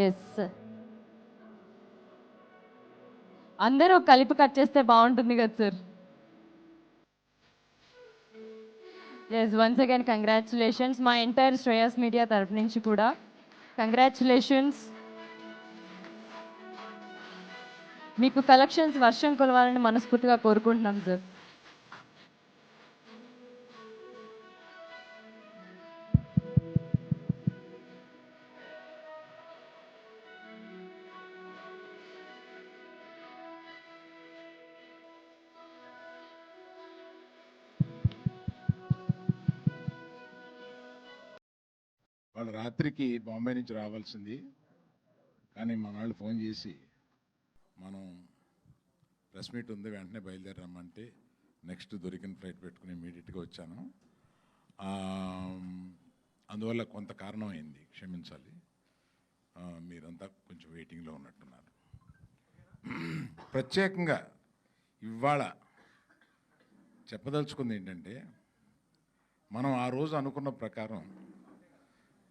Yes, అందరూ కలిపి cut చేస్తే బాగుంటుంది కదా sir. Yes, once again congratulations మా ఎంటైర్ శ్రేయస్ మీడియా తరఫు నుంచి కూడా కంగ్రాచులేషన్స్. మీకు కలెక్షన్స్ వర్షం కొలవాలని మనస్ఫూర్తిగా కోరుకుంటున్నాం సార్. వాళ్ళు రాత్రికి బాంబే నుంచి రావాల్సింది, కానీ మా వాళ్ళు ఫోన్ చేసి మనం ప్రెస్ మీట్ ఉంది వెంటనే బయలుదేరమ్మంటే నెక్స్ట్ దొరికిన ఫ్లైట్ పెట్టుకుని ఇమీడియట్గా వచ్చాను. అందువల్ల కొంత కారణం అయింది, క్షమించాలి. మీరంతా కొంచెం వెయిటింగ్లో ఉన్నట్టున్నారు. ప్రత్యేకంగా ఇవాళ చెప్పదలుచుకుంది ఏంటంటే, మనం ఆ రోజు అనుకున్న ప్రకారం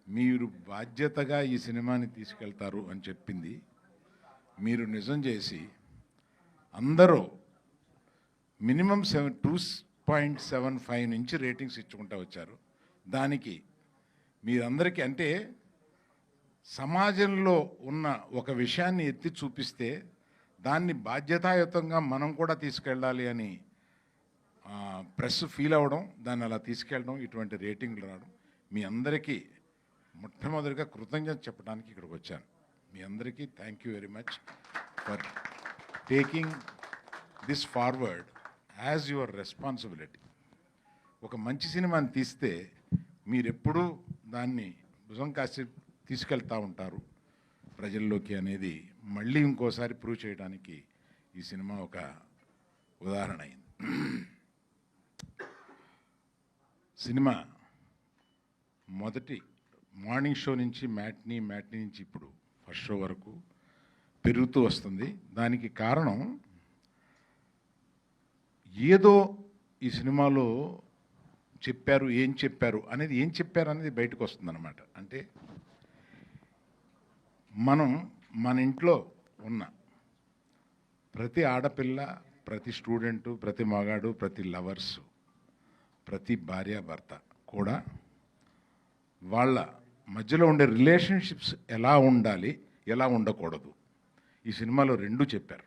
మీరు బాధ్యతగా ఈ సినిమాని తీసుకెళ్తారు అని చెప్పింది మీరు నిజం చేసి అందరూ మినిమం 2.75 నుంచి రేటింగ్స్ ఇచ్చుకుంటూ వచ్చారు. దానికి మీరందరికీ, అంటే సమాజంలో ఉన్న ఒక విషయాన్ని ఎత్తి చూపిస్తే దాన్ని బాధ్యతాయుతంగా మనం కూడా తీసుకెళ్ళాలి అని ప్రెస్ ఫీల్ అవ్వడం, దాన్ని అలా తీసుకెళ్ళడం, ఇటువంటి రేటింగ్లు రావడం, మీ అందరికీ మొట్టమొదటిగా కృతజ్ఞత చెప్పడానికి ఇక్కడికి వచ్చాను. మీ అందరికీ thank you very much for taking this forward as your responsibility. ఒక మంచి సినిమాని తీస్తే మీరెప్పుడూ దాన్ని భుజం కాసి తీసుకెళ్తూ ఉంటారు ప్రజల్లోకి అనేది మళ్ళీ ఇంకోసారి ప్రూవ్ చేయడానికి ఈ సినిమా ఒక ఉదాహరణ అయింది. సినిమా మొదటి మార్నింగ్ షో నుంచి మ్యాట్నీ నుంచి ఇప్పుడు ఫస్ట్ షో వరకు పెరుగుతూ వస్తుంది. దానికి కారణం ఏదో ఈ సినిమాలో చెప్పారు, ఏం చెప్పారు అనేది బయటకు వస్తుందన్నమాట. అంటే మనం మన ఇంట్లో ఉన్న ప్రతి ఆడపిల్ల, ప్రతి స్టూడెంటు, ప్రతి మగాడు, ప్రతి లవర్సు, ప్రతి భార్యాభర్త కూడా వాళ్ళ మధ్యలో ఉండే రిలేషన్షిప్స్ ఎలా ఉండాలి, ఎలా ఉండకూడదు, ఈ సినిమాలో రెండూ చెప్పారు.